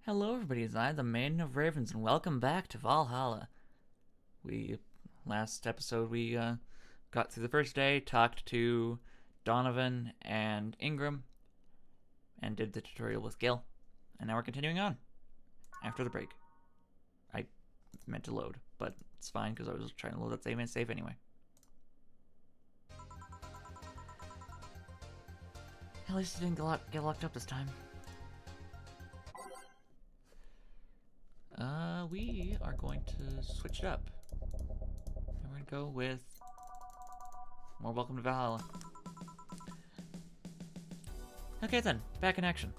Hello everybody, it's I, the Maiden of Ravens, and welcome back to Valhalla. Last episode, we got through the first day, talked to Donovan and Ingram, and did the tutorial with Gil. And now we're continuing on, after the break. I meant to load, but it's fine, because I was trying to load that save anyway. At least it didn't get locked up this time. We are going to switch it up. And we're gonna go with more Welcome to Valhalla. Okay then, back in action.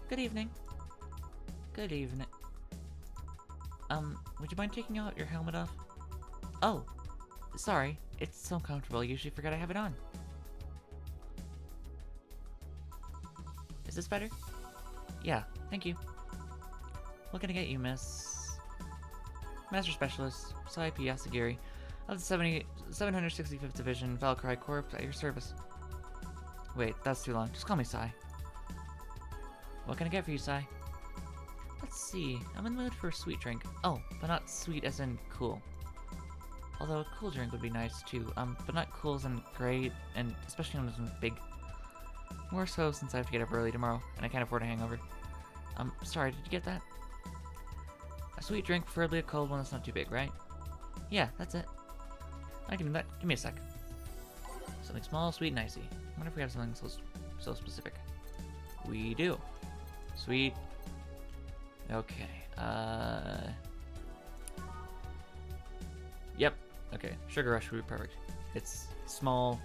Good evening. Good evening. Would you mind taking out your helmet off? Oh, sorry. It's so comfortable, I usually forget I have it on. Is this better? Yeah, thank you. What can I get you, Miss? Master Specialist, Sai P. Asagiri, of the 765th Division, Valkyrie Corps, at your service. Wait, that's too long. Just call me Sai. What can I get for you, Sai? Let's see. I'm in the mood for a sweet drink. Oh, but not sweet as in cool. Although a cool drink would be nice too. But not cool as in great, and especially when it's big. More so since I have to get up early tomorrow, and I can't afford a hangover. Sorry, did you get that? A sweet drink, preferably a cold one that's not too big, right? Yeah, that's it. I give me a sec. Something small, sweet, and icy. I wonder if we have something so specific. We do. Sweet. Okay, Yep, okay. Sugar Rush would be perfect. It's small,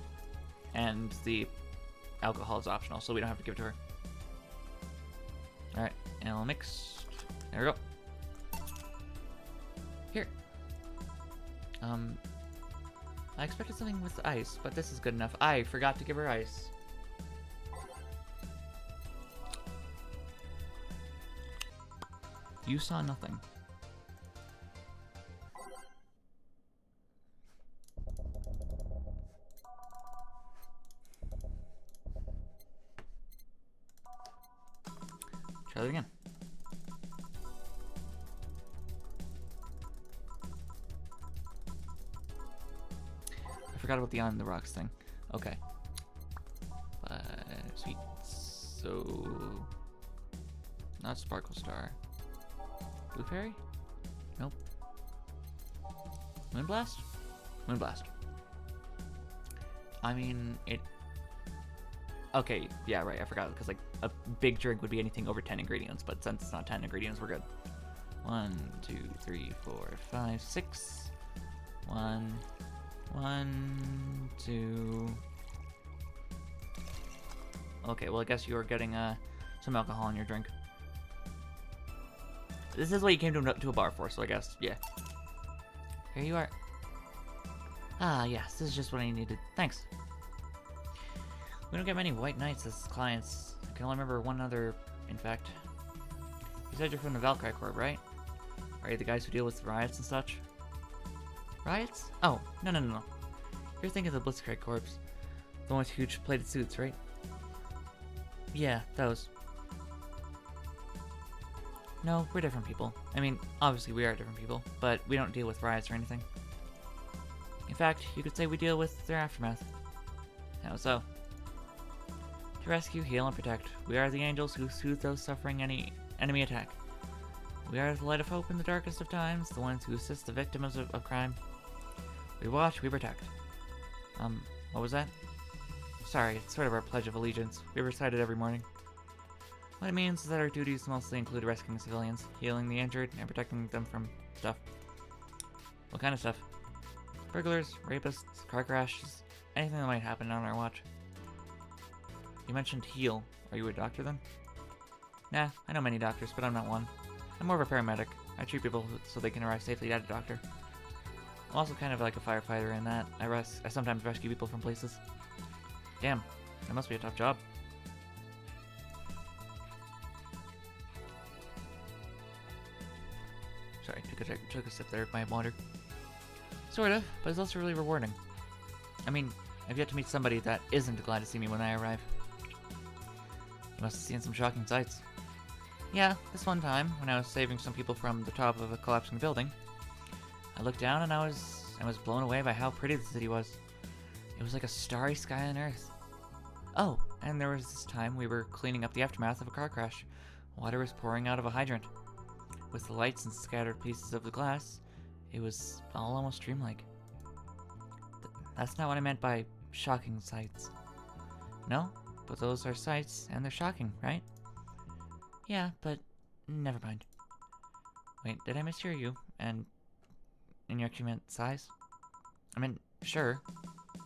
and the alcohol is optional, so we don't have to give it to her. Alright, and we'll mix. There we go. Here. I expected something with ice, but this is good enough. I forgot to give her ice. You saw nothing. Try that again. I forgot about the on the rocks thing. Okay. Sweet. So, not Sparkle Star. Blue Fairy? Nope. Moonblast? Moonblast. I mean, it... Okay, yeah, right, I forgot, because, like, a big drink would be anything over 10 ingredients, but since it's not 10 ingredients, we're good. 1, 2, 3, 4, 5, 6. 1, 2... Okay, well, I guess you are getting, some alcohol in your drink. This is what you came to a bar for, so I guess, yeah. Here you are. Ah, yes, this is just what I needed. Thanks. We don't get many white knights as clients. I can only remember one other, in fact. You said you're from the Valkyrie Corps, right? Are you the guys who deal with riots and such? Riots? Oh, no. You're thinking of the Blitzkrieg Corps. The ones with huge plated suits, right? Yeah, those. No, we're different people. I mean, obviously we are different people, but we don't deal with riots or anything. In fact, you could say we deal with their aftermath. How so? To rescue, heal, and protect. We are the angels who soothe those suffering any enemy attack. We are the light of hope in the darkest of times, the ones who assist the victims of crime. We watch, we protect. What was that? Sorry, it's sort of our Pledge of Allegiance. We recite it every morning. What it means is that our duties mostly include rescuing civilians, healing the injured, and protecting them from stuff. What kind of stuff? Burglars, rapists, car crashes, anything that might happen on our watch. You mentioned heal. Are you a doctor then? Nah, I know many doctors, but I'm not one. I'm more of a paramedic. I treat people so they can arrive safely at a doctor. I'm also kind of like a firefighter in that I sometimes rescue people from places. Damn, that must be a tough job. Sorry, took a sip there of my water. Sort of, but it's also really rewarding. I mean, I've yet to meet somebody that isn't glad to see me when I arrive. You must have seen some shocking sights. Yeah, this one time, when I was saving some people from the top of a collapsing building, I looked down and I was blown away by how pretty the city was. It was like a starry sky on Earth. Oh, and there was this time we were cleaning up the aftermath of a car crash. Water was pouring out of a hydrant. With the lights and scattered pieces of the glass, it was all almost dreamlike. That's not what I meant by shocking sights. No, but those are sights, and they're shocking, right? Yeah, but never mind. Wait, did I mishear you? And you actually meant sighs? I mean, sure.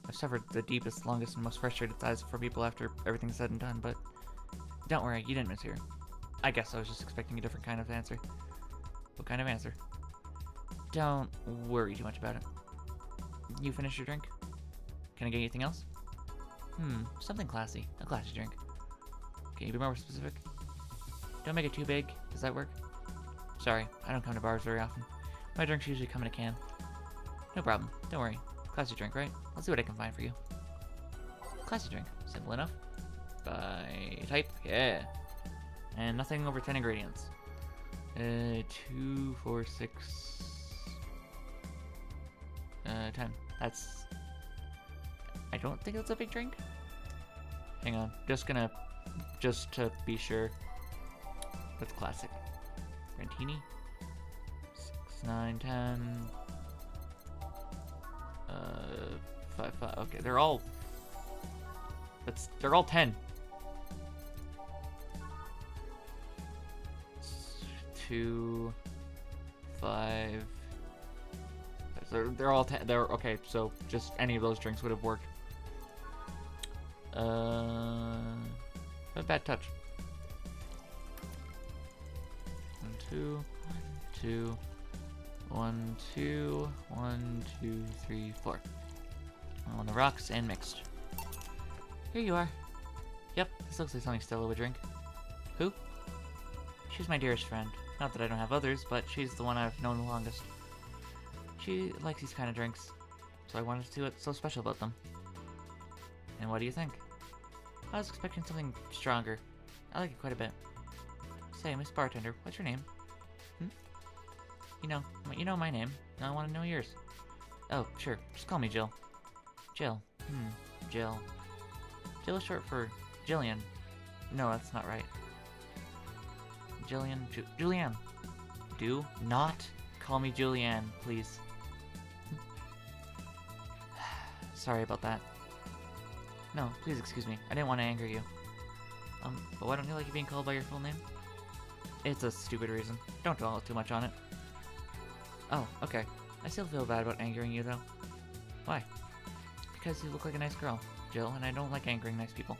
I've suffered the deepest, longest, and most frustrated sighs for people after everything's said and done, but don't worry, you didn't mishear. I guess I was just expecting a different kind of answer. What kind of answer? Don't worry too much about it. You finished your drink? Can I get anything else? Something classy. A classy drink. Can you be more specific? Don't make it too big. Does that work? Sorry, I don't come to bars very often. My drinks usually come in a can. No problem. Don't worry. Classy drink, right? I'll see what I can find for you. Classy drink. Simple enough. By type? Yeah. And nothing over 10 ingredients. 2, 4, 6... 10. That's... I don't think that's a big drink. Hang on. Just to be sure. That's classic. Rantini. 6, 9, 10... 5, 5. Okay, they're all 10. 2, 5. They're all 10. They're okay. So just any of those drinks would have worked. A bad touch. 1, 2, 1, 2. 1, 2, 1, 2, 3, 4. On the rocks and mixed. Here you are. Yep, this looks like something Stella would drink. Who? She's my dearest friend. Not that I don't have others, but she's the one I've known the longest. She likes these kind of drinks, so I wanted to see what's so special about them. And what do you think? I was expecting something stronger. I like it quite a bit. Say, Miss Bartender, what's your name? You know my name. Now I want to know yours. Oh, sure. Just call me Jill. Jill. Jill. Jill is short for Jillian. No, that's not right. Julianne. Do not call me Julianne, please. Sorry about that. No, please excuse me. I didn't want to anger you. But why don't you like being called by your full name? It's a stupid reason. Don't dwell too much on it. Oh, okay. I still feel bad about angering you, though. Why? Because you look like a nice girl, Jill, and I don't like angering nice people.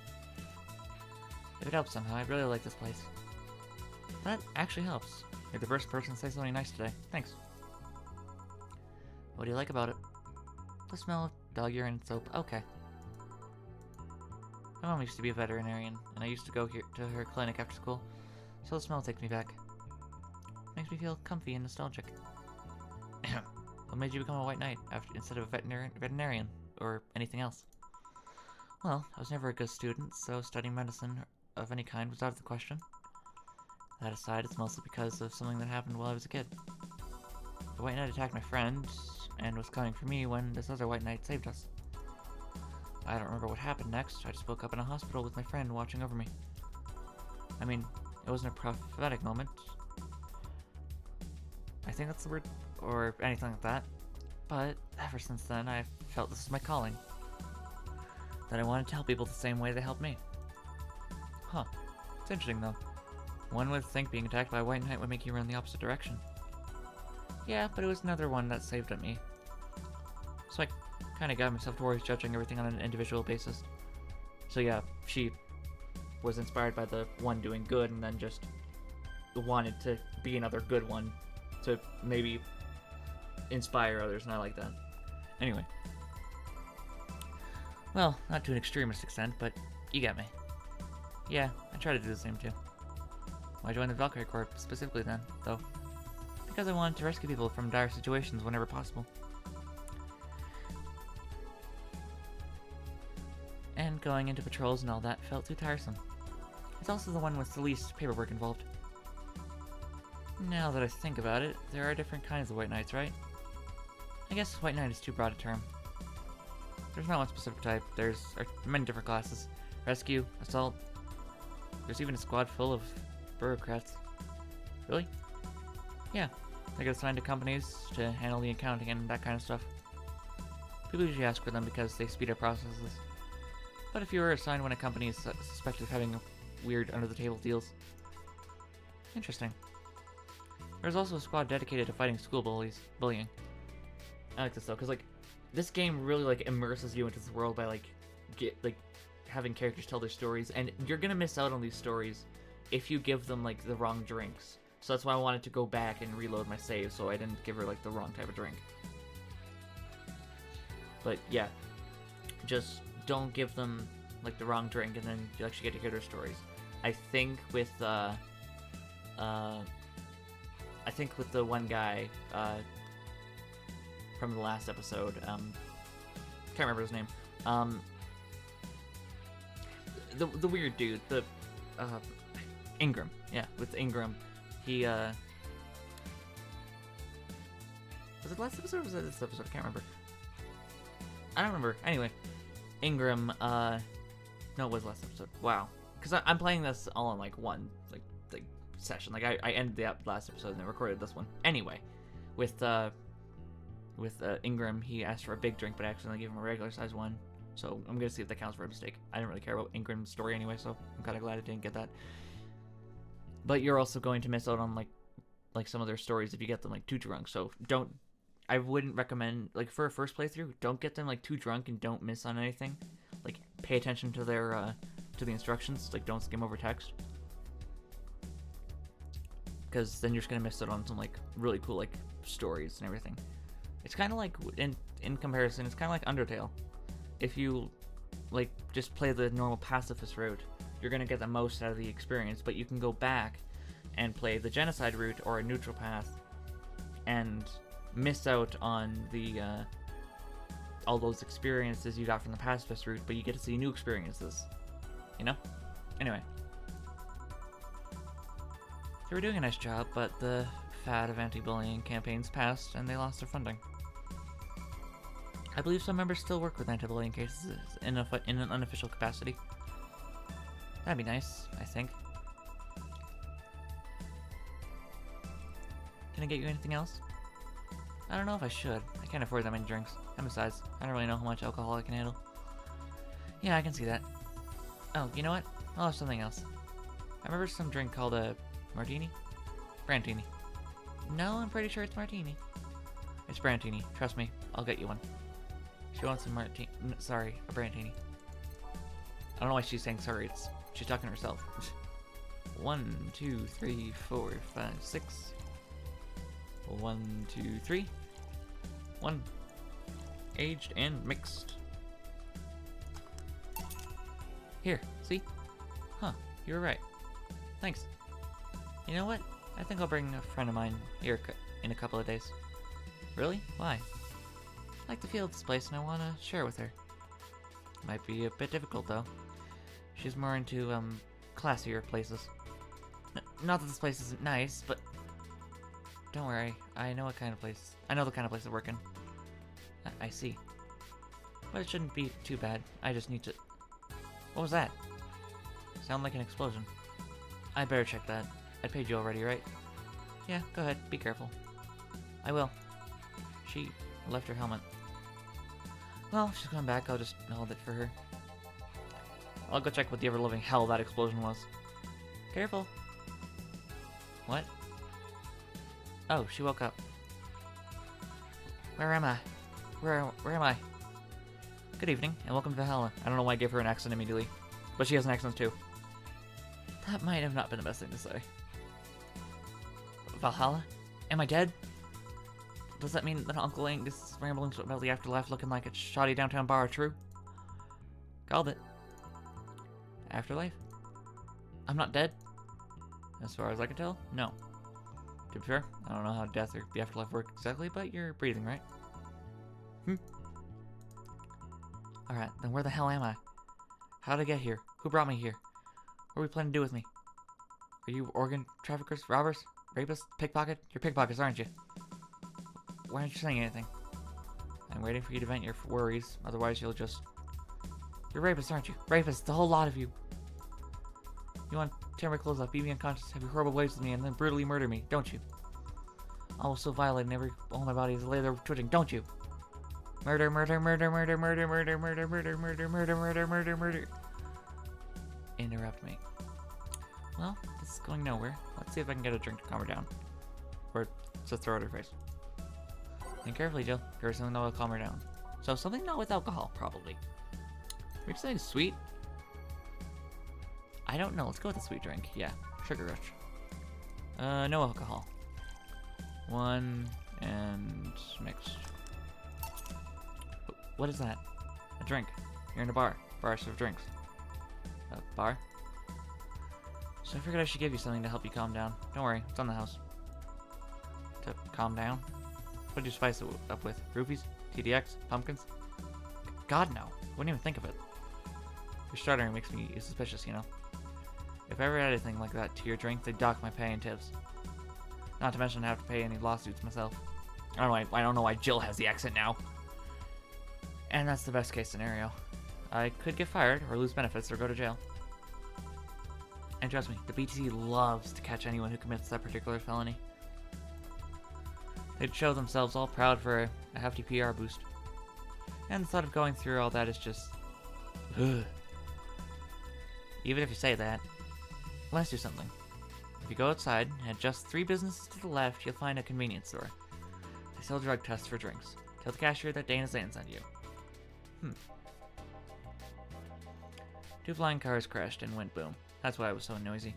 If it helps somehow, I really like this place. That actually helps. You're the first person to say something nice today. Thanks. What do you like about it? The smell of dog urine and soap. Okay. My mom used to be a veterinarian, and I used to go here to her clinic after school, so the smell takes me back. Makes me feel comfy and nostalgic. What made you become a white knight instead of a veterinarian or anything else? Well, I was never a good student, so studying medicine of any kind was out of the question. That aside, it's mostly because of something that happened while I was a kid. The white knight attacked my friend and was coming for me when this other white knight saved us. I don't remember what happened next. I just woke up in a hospital with my friend watching over me. I mean, it wasn't a prophetic moment. I think that's the word, or anything like that. But ever since then, I've felt this is my calling. That I wanted to help people the same way they helped me. Huh. It's interesting, though. One would think being attacked by a white knight would make you run the opposite direction. Yeah, but it was another one that saved at me. So I kind of got myself towards judging everything on an individual basis. So yeah, she was inspired by the one doing good and then just wanted to be another good one to maybe inspire others, and I like that. Anyway. Well, not to an extremist extent, but you get me. Yeah, I try to do the same too. Why join the Valkyrie Corps specifically then, though? Because I wanted to rescue people from dire situations whenever possible. And going into patrols and all that felt too tiresome. It's also the one with the least paperwork involved. Now that I think about it, there are different kinds of White Knights, right? I guess White Knight is too broad a term. There's not one specific type. There's many different classes. Rescue, assault. There's even a squad full of bureaucrats. Really? Yeah. They get assigned to companies to handle the accounting and that kind of stuff. People usually ask for them because they speed up processes. But if you were assigned when a company is suspected of having weird under-the-table deals. Interesting. There's also a squad dedicated to fighting school bullying. I like this though, because like, this game really like immerses you into this world by like, having characters tell their stories, and you're gonna miss out on these stories if you give them like the wrong drinks. So that's why I wanted to go back and reload my save, so I didn't give her like the wrong type of drink. But yeah, just don't give them like the wrong drink, and then you actually get to hear their stories. I think with the one guy from the last episode, can't remember his name. The weird dude, the Ingram. Yeah, with Ingram, he was it last episode or was it this episode? I can't remember. I don't remember. Anyway, Ingram, no, it was last episode. Wow. Because I'm playing this all in like one like session. Like I ended the last episode and then recorded this one. Anyway, with Ingram, he asked for a big drink, but I accidentally gave him a regular size one. So I'm gonna see if that counts for a mistake. I didn't really care about Ingram's story anyway, so I'm kind of glad I didn't get that. But you're also going to miss out on like some of their stories if you get them like too drunk. So I wouldn't recommend, like, for a first playthrough, don't get them like too drunk and don't miss on anything. Like, pay attention to their to the instructions. Like, don't skim over text, because then you're just gonna miss out on some like really cool like stories and everything. It's kind of like in comparison, it's kind of like Undertale. If you like just play the normal pacifist route, you're gonna get the most out of the experience. But you can go back and play the genocide route or a neutral path and miss out on the all those experiences you got from the pacifist route, but you get to see new experiences, you know? Anyway, they were doing a nice job, but the fad of anti-bullying campaigns passed and they lost their funding. I believe some members still work with anti-bullying cases in an unofficial capacity. That'd be nice, I think. Can I get you anything else? I don't know if I should. I can't afford that many drinks. And besides, I don't really know how much alcohol I can handle. Yeah, I can see that. Oh, you know what? I'll have something else. I remember some drink called a martini? Brantini. No, I'm pretty sure it's martini. It's Brantini. Trust me, I'll get you one. She wants some martini. Sorry, a Brantini. I don't know why she's saying sorry. She's talking to herself. 1, 2, 3, 4, 5, 6. 1, 2, 3. 1. Aged and mixed. Here, see? Huh, you were right. Thanks. You know what? I think I'll bring a friend of mine here in a couple of days. Really? Why? I like the feel of this place and I want to share with her. Might be a bit difficult though. She's more into, classier places. Not that this place isn't nice, but don't worry. I know the kind of place I work in. I see. But it shouldn't be too bad. I just need to... What was that? Sound like an explosion. I better check that. I paid you already, right? Yeah, go ahead. Be careful. I will. She left her helmet. Well, if she's coming back, I'll just hold it for her. I'll go check what the ever-living hell that explosion was. Careful. What? Oh, she woke up. Where am I? Where am I? Good evening, and welcome to Valhalla. I don't know why I gave her an accent immediately, but she has an accent too. That might have not been the best thing to say. Valhalla? Am I dead? Does that mean that Uncle Angus' ramblings about the afterlife looking like it's shoddy downtown bar are true? Called it. Afterlife? I'm not dead? As far as I can tell, no. To be fair, I don't know how death or the afterlife work exactly, but you're breathing, right? Alright, then where the hell am I? How'd I get here? Who brought me here? What are we planning to do with me? Are you organ traffickers, robbers, rapists, pickpocket? You're pickpockets, aren't you? Why aren't you saying anything? I'm waiting for you to vent your worries, otherwise you'll just... You're rapists, aren't you? Rapists, the whole lot of you. You want to tear my clothes off, beat me unconscious, have your horrible ways with me, and then brutally murder me, don't you? Also violating every bone of my body as a laser twitching, don't you? Murder, murder, murder, murder, murder, murder, murder, murder, murder, murder, murder, murder, murder. Interrupt me. Well, this is going nowhere. Let's see if I can get a drink to calm her down. Or just throw it at her face. Think carefully, Jill. There's something that will calm her down. So something not with alcohol, probably. Maybe something sweet? I don't know. Let's go with a sweet drink. Yeah, sugar rush. No alcohol. 1 and mixed. What is that? A drink. You're in a bar. Bar serve drinks. A bar? So I figured I should give you something to help you calm down. Don't worry, it's on the house. To calm down? What did you spice it up with? Rupees? TDX? Pumpkins? God, no. Wouldn't even think of it. Your stuttering makes me suspicious, you know. If I ever add anything like that to your drink, they'd dock my pay and tips. Not to mention I have to pay any lawsuits myself. I don't know why Jill has the accent now. And that's the best case scenario. I could get fired, or lose benefits, or go to jail. And trust me, the BTC loves to catch anyone who commits that particular felony. They'd show themselves all proud for a hefty PR boost. And the thought of going through all that is just... ugh. Even if you say that, let's do something. If you go outside, and just 3 businesses to the left, you'll find a convenience store. They sell drug tests for drinks. Tell the cashier that Dana Zane sent you. 2 flying cars crashed and went boom. That's why it was so noisy.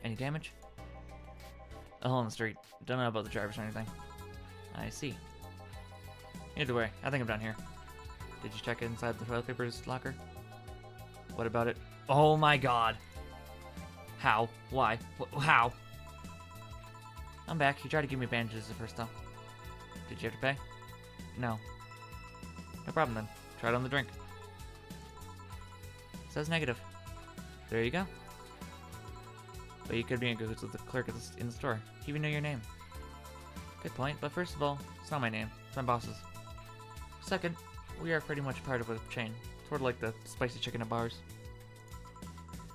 Any damage? A hole in the street. Don't know about the drivers or anything. I see. Either way, I think I'm done here. Did you check inside the toilet paper's locker? What about it? Oh my god! How? Why? How? I'm back. You tried to give me bandages at first though. Did you have to pay? No. No problem then. Try it on the drink. Says negative. There you go. But you could be in cahoots with the clerk in the store. Do you even know your name? Good point, but first of all, it's not my name. It's my boss's. Second, we are pretty much part of a chain. Sort of like the spicy chicken at bars.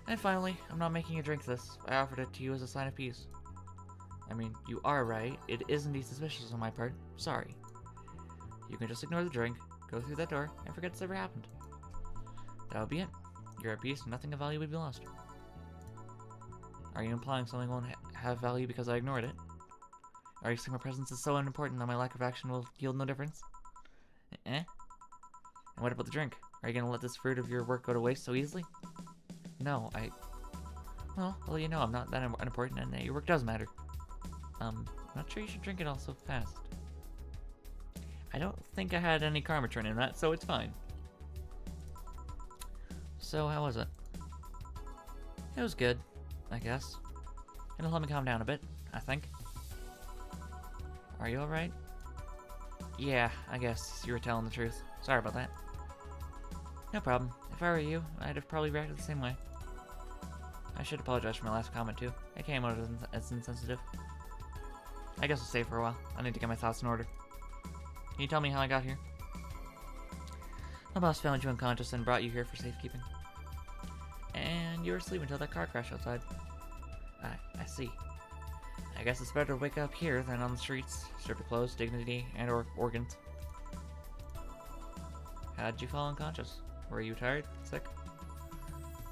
And finally, I'm not making you drink this. I offered it to you as a sign of peace. I mean, you are right. It is indeed suspicious on my part. Sorry. You can just ignore the drink, go through that door, and forget it's ever happened. That would be it. You're at peace and nothing of value would be lost. Are you implying something won't have value because I ignored it? Are you saying my presence is so unimportant that my lack of action will yield no difference? Eh? And what about the drink? Are you gonna let this fruit of your work go to waste so easily? No, well, you know I'm not that unimportant and that your work does matter. Not sure you should drink it all so fast. I don't think I had any karma turn in that, so it's fine. So, how was it? It was good, I guess. It'll help me calm down a bit, I think. Are you alright? Yeah, I guess you were telling the truth. Sorry about that. No problem. If I were you, I'd have probably reacted the same way. I should apologize for my last comment too. I came out as insensitive. I guess I'll stay for a while. I need to get my thoughts in order. Can you tell me how I got here? My boss found you unconscious and brought you here for safekeeping. And you were asleep until that car crash outside. I see. I guess it's better to wake up here than on the streets, stripped of clothes, dignity, and or organs. How did you fall unconscious? Were you tired? Sick?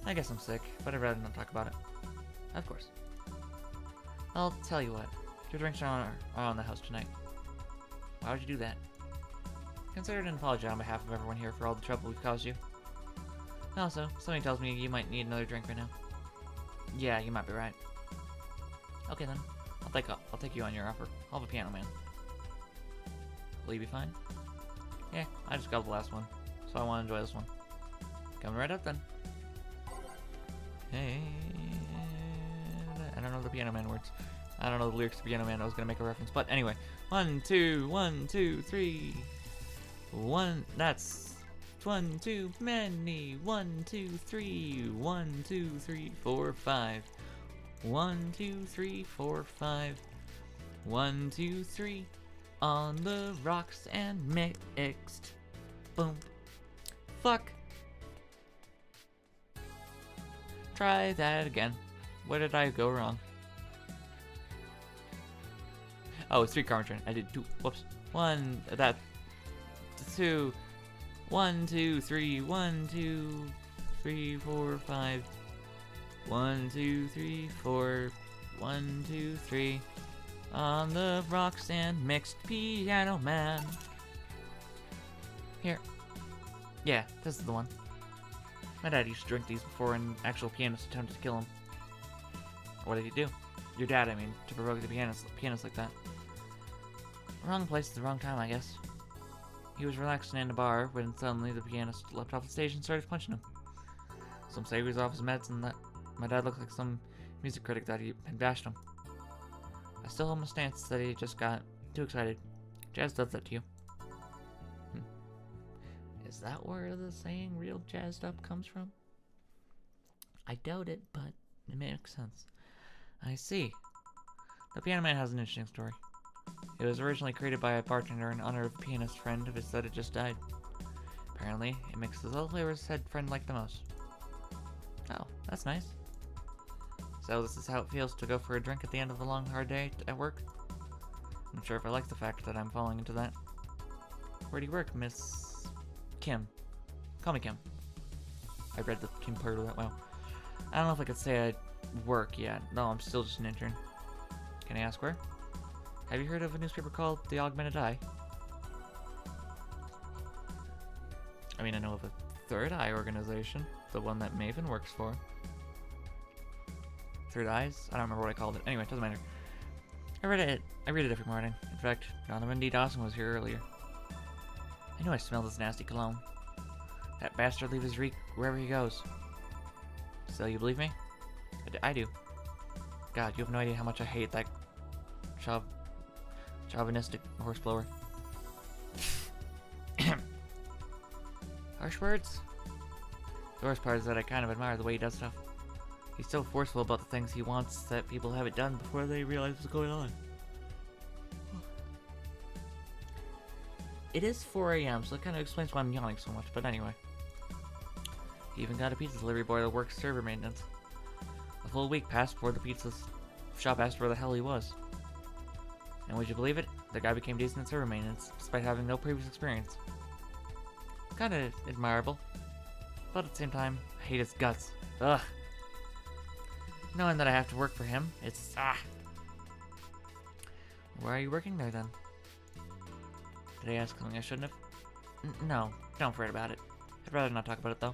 I guess I'm sick, but I'd rather not talk about it. Of course. I'll tell you what. Your drinks are on the house tonight. Why would you do that? Consider it an apology on behalf of everyone here for all the trouble we've caused you. Also, something tells me you might need another drink right now. Yeah, you might be right. Okay then. I'll take you on your offer. I'll have a piano man. Will you be fine? Yeah, I just got the last one, so I want to enjoy this one. Coming right up then. Hey, I don't know the Piano Man words. I don't know the lyrics to Piano Man. I was gonna make a reference, but anyway, 1, 2, 1, 2, 3, 1. That's one too many. 1, 2, 3. 1, 2, 3, 4, 5. 1, 2, 3, 4, 5. 1, 2, 3. On the rocks and mixed. Boom. Fuck. Try that again. Where did I go wrong? Oh, it's 3 karma train. I did 2. Whoops. 1. That. 2. 1, 2, 3. 1, 2, 3, 4, 5. 1, 2, 3, 4. 1, 2, 3. On the rocks and mixed piano man. Here. Yeah, this is the one. My dad used to drink these before an actual pianist attempted to kill him. What did he do? Your dad, I mean, to provoke the pianist like that. Wrong place at the wrong time, I guess. He was relaxing in a bar when suddenly the pianist leapt off the stage and started punching him. Some say he was off his meds and that my dad looked like some music critic that he had bashed him. I still hold my stance that he just got too excited. Jazz does that to you. Is that where the saying real jazzed up comes from? I doubt it, but it makes sense. I see. The Piano Man has an interesting story. It was originally created by a bartender in honor of a pianist friend of his that had just died. Apparently, it mixes all the flavors his head friend liked the most. Oh, that's nice. So this is how it feels to go for a drink at the end of a long, hard day at work? I'm not sure if I like the fact that I'm falling into that. Where do you work, Miss Kim? Call me Kim. I read the Kim part of that well. I don't know if I could say I work yet. No, I'm still just an intern. Can I ask where? Have you heard of a newspaper called The Augmented Eye? I mean, I know of a Third Eye organization, the one that Maven works for. Third Eyes? I don't remember what I called it. Anyway, it doesn't matter. I read it every morning. In fact, Donovan D. Dawson was here earlier. I knew I smelled this nasty cologne. That bastard leaves his reek wherever he goes. Still, you believe me? I do. God, you have no idea how much I hate that chauvinistic horseblower. Harsh words? The worst part is that I kind of admire the way he does stuff. He's so forceful about the things he wants that people have it done before they realize what's going on. It is 4 a.m, so it kind of explains why I'm yawning so much, but anyway. He even got a pizza delivery boy that works server maintenance. A full week passed before the pizza shop asked where the hell he was. And would you believe it? The guy became decent at server maintenance, despite having no previous experience. Kinda admirable. But at the same time, I hate his guts. Ugh. Knowing that I have to work for him, it's Why are you working there then? Did I ask something I shouldn't have? No, don't fret about it. I'd rather not talk about it though.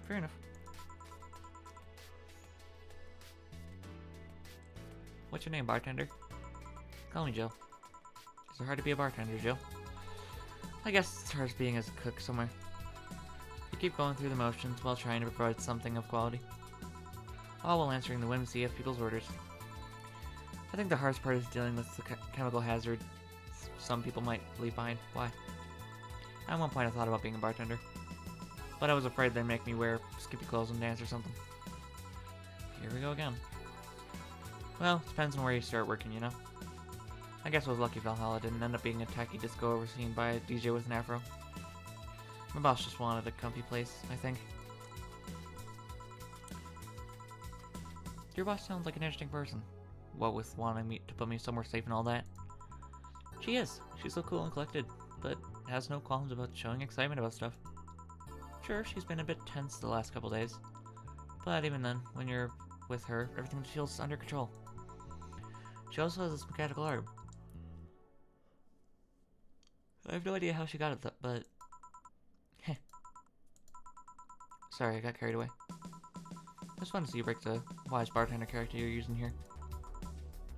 Fair enough. What's your name, bartender? Call me Joe. Is it hard to be a bartender, Joe? I guess it's hard as being as a cook somewhere. You keep going through the motions while trying to provide something of quality, all while answering the whimsy of people's orders. I think the hardest part is dealing with the chemical hazard some people might leave behind. Why? At one point I thought about being a bartender, but I was afraid they'd make me wear skimpy clothes and dance or something. Here we go again. Well, depends on where you start working, you know? I guess I was lucky Valhalla didn't end up being a tacky disco overseen by a DJ with an afro. My boss just wanted a comfy place, I think. Your boss sounds like an interesting person. What with wanting me to put me somewhere safe and all that. She is. She's so cool and collected, but has no qualms about showing excitement about stuff. Sure, she's been a bit tense the last couple days, but even then, when you're with her, everything feels under control. She also has this mechanical arm. I have no idea how she got it, but... Heh. Sorry, I got carried away. I just wanted to see you break the wise bartender character you're using here.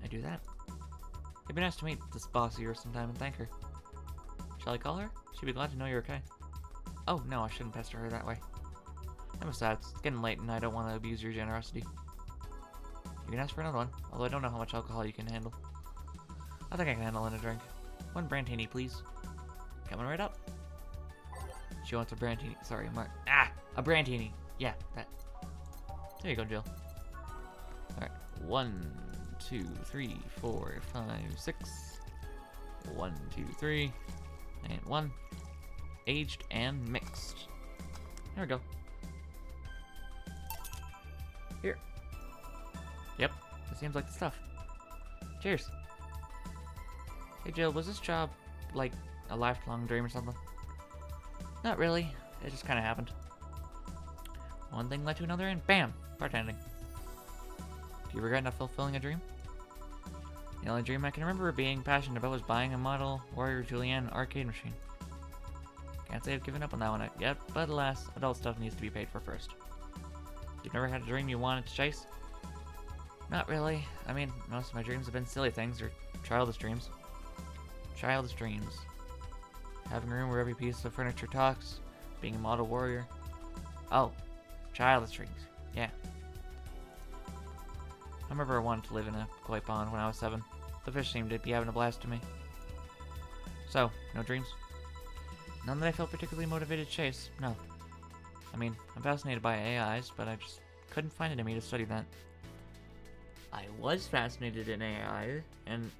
I do that. It'd be nice to meet this boss of yours sometime and thank her. Shall I call her? She'd be glad to know you're okay. Oh, no, I shouldn't pester her that way. And besides, it's getting late and I don't want to abuse your generosity. You can ask for another one, although I don't know how much alcohol you can handle. I think I can handle in a drink. 1 brandini, please. Coming right up. She wants a brandini. Sorry, a brandini. Yeah, that. There you go, Jill. Alright, 1, 2, 3, 4, 5, 6. 1, 2, 3. And 1. Aged and mixed. There we go. Here. Yep, that seems like the stuff. Cheers. Hey Jill, was this job like a lifelong dream or something? Not really. It just kind of happened. One thing led to another and bam! Bartending. Do you regret not fulfilling a dream? The only dream I can remember being passionate about was buying a model Warrior Julianne arcade machine. Can't say I've given up on that one yet, but alas, adult stuff needs to be paid for first. You've never had a dream you wanted to chase? Not really. I mean, most of my dreams have been silly things or childish dreams. Childish dreams. Having a room where every piece of furniture talks. Being a model warrior. Oh, childish dreams. Yeah. I remember I wanted to live in a koi pond when I was 7. The fish seemed to be having a blast to me. So, no dreams? None that I felt particularly motivated to chase, no. I mean, I'm fascinated by AIs, but I just couldn't find it in me to study that. I was fascinated in AI, and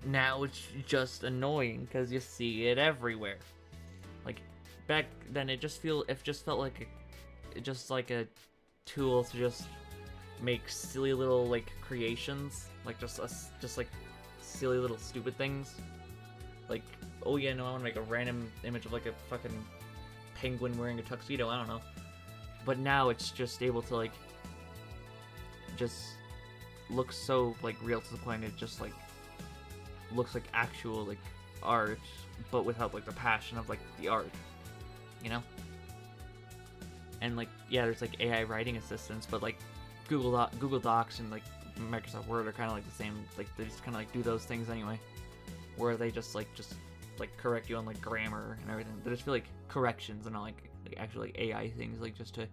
now it's just annoying because you see it everywhere. Like back then, it just felt like a tool to just make silly little like creations, like just like silly little stupid things. Like, oh yeah, no, I want to make a random image of like a fucking penguin wearing a tuxedo. I don't know, but now it's just able to like just look so like real to the point it just like looks like actual like art, but without like the passion of like the art, you know? And like, yeah, there's like AI writing assistants, but like Google Docs and like Microsoft Word are kind of like the same. Like they just kind of like do those things anyway, where they just correct you on like grammar and everything. They just feel like corrections and not like actually like AI things, like just to.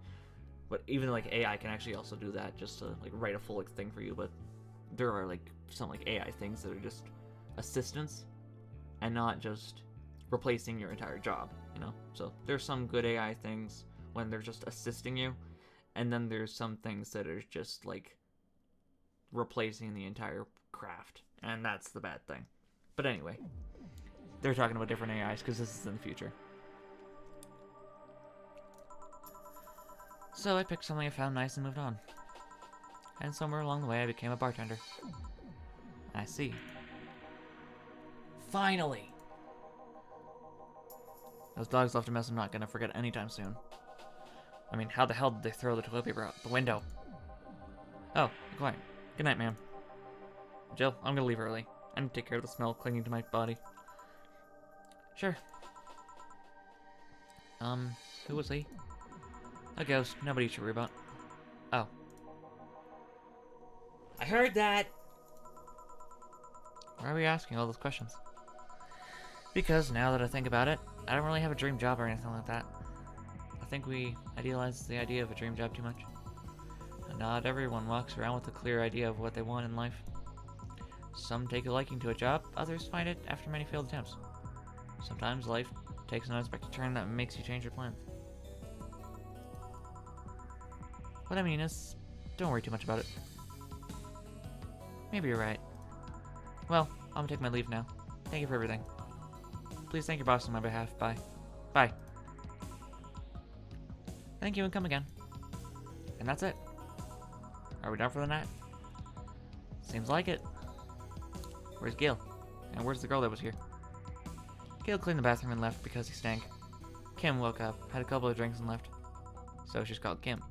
But even like AI can actually also do that, just to like write a full like thing for you. But there are like some like AI things that are just assistants and not just replacing your entire job, you know? So there's some good AI things when they're just assisting you, and then there's some things that are just like replacing the entire craft, and that's the bad thing. But anyway, they're talking about different AIs because this is in the future. So I picked something I found nice and moved on. And somewhere along the way I became a bartender. I see. Finally! Those dogs left a mess I'm not gonna forget anytime soon. I mean, how the hell did they throw the toilet paper out the window? Oh, be quiet. Good night, ma'am. Jill, I'm gonna leave early. I need to take care of the smell clinging to my body. Sure. Who was he? A ghost. Nobody you should worry about. Oh. I heard that! Why are we asking all those questions? Because now that I think about it, I don't really have a dream job or anything like that. I think we idealize the idea of a dream job too much. And not everyone walks around with a clear idea of what they want in life. Some take a liking to a job, others find it after many failed attempts. Sometimes life takes an unexpected turn that makes you change your plans. What I mean is, don't worry too much about it. Maybe you're right. Well, I'm gonna take my leave now. Thank you for everything. Please thank your boss on my behalf. Bye. Bye. Thank you and come again. And that's it. Are we done for the night? Seems like it. Where's Gil? And where's the girl that was here? Gil cleaned the bathroom and left because he stank. Kim woke up, had a couple of drinks and left. So she's called Kim.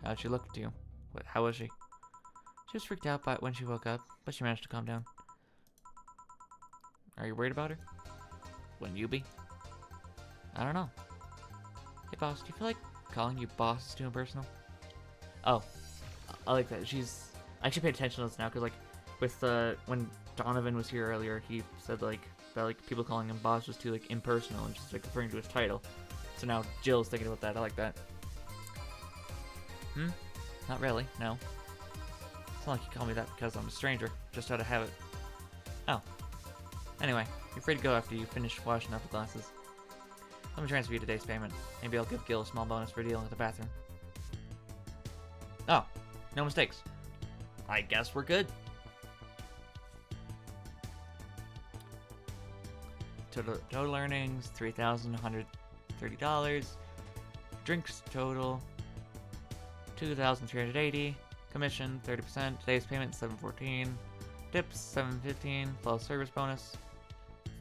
How'd she look to you? How was she? She was freaked out by when she woke up, but she managed to calm down. Are you worried about her? Wouldn't you be? I don't know. Hey boss, do you feel like calling you boss is too impersonal? Oh, I like that. I actually paid attention to this now, because like, with when Donovan was here earlier, he said like, that like, people calling him boss was too like impersonal and just like referring to his title. So now Jill's thinking about that. I like that. Not really, no. It's not like you call me that because I'm a stranger, just out of habit. Oh. Anyway, you're free to go after you finish washing up the glasses. Let me transfer you today's payment. Maybe I'll give Gil a small bonus for dealing with the bathroom. Oh, no mistakes. I guess we're good. Total earnings, $3,130. Drinks total, $2,380. Commission, 30%. Today's payment, $714. Tips, $715. Plus service bonus,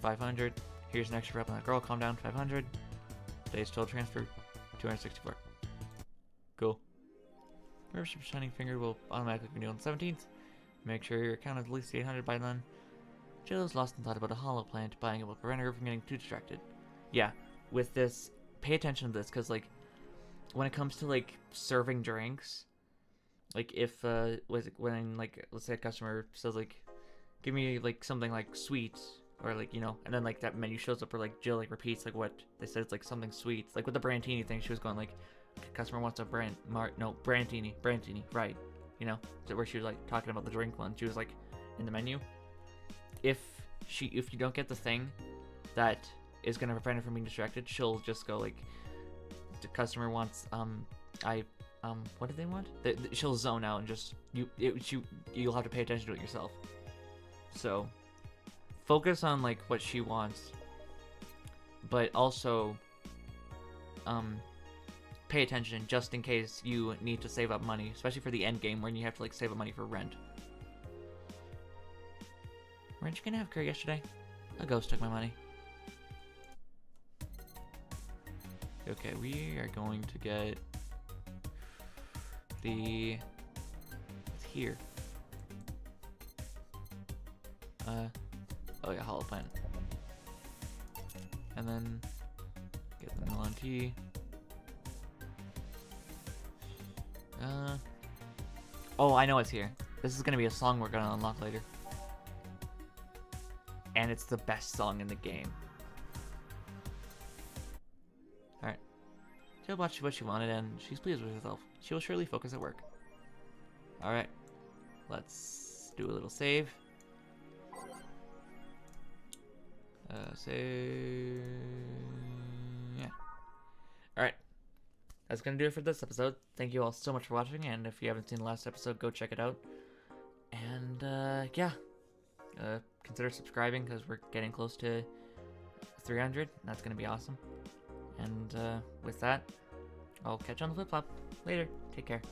$500. Here's an extra rep on that girl. Calm down, $500. Today's total transfer, $264. Cool. Membership Shining Finger will automatically renew on the 17th. Make sure your account is at least 800 by then. Jill is lost in thought about a hollow plant. Buying it will prevent her from getting too distracted. Yeah, with this, pay attention to this, because, like, when it comes to, like, serving drinks, like, if, when, like, let's say a customer says, like, give me, like, something, like, sweet, or, like, you know, and then, like, that menu shows up, or, like, Jill, like, repeats, like, what they said, it's, like, something sweet. Like, with the Brantini thing, she was going, like, customer wants a Brantini, right, you know, so where she was, like, talking about the drink one, she was, like, in the menu. If you don't get the thing that is going to prevent her from being distracted, she'll just go, like, the customer wants, what do they want? She'll zone out and just, you'll have to pay attention to it yourself. So, focus on, like, what she wants, but also, pay attention just in case you need to save up money, especially for the end game when you have to, like, save up money for rent. Weren't you gonna have curry yesterday? A ghost took my money. Okay, we are going to get the... It's here. Oh yeah, hollow plant. And then get the melon tea. Oh, I know it's here. This is gonna be a song we're gonna unlock later. And it's the best song in the game. Alright. Jill bought what she wanted and she's pleased with herself. She will surely focus at work. Alright. Let's do a little save. Save... Yeah. Alright. That's gonna do it for this episode. Thank you all so much for watching, and if you haven't seen the last episode, go check it out. And, yeah. Consider subscribing because we're getting close to 300. That's going to be awesome. And with that, I'll catch you on the flip-flop. Later. Take care.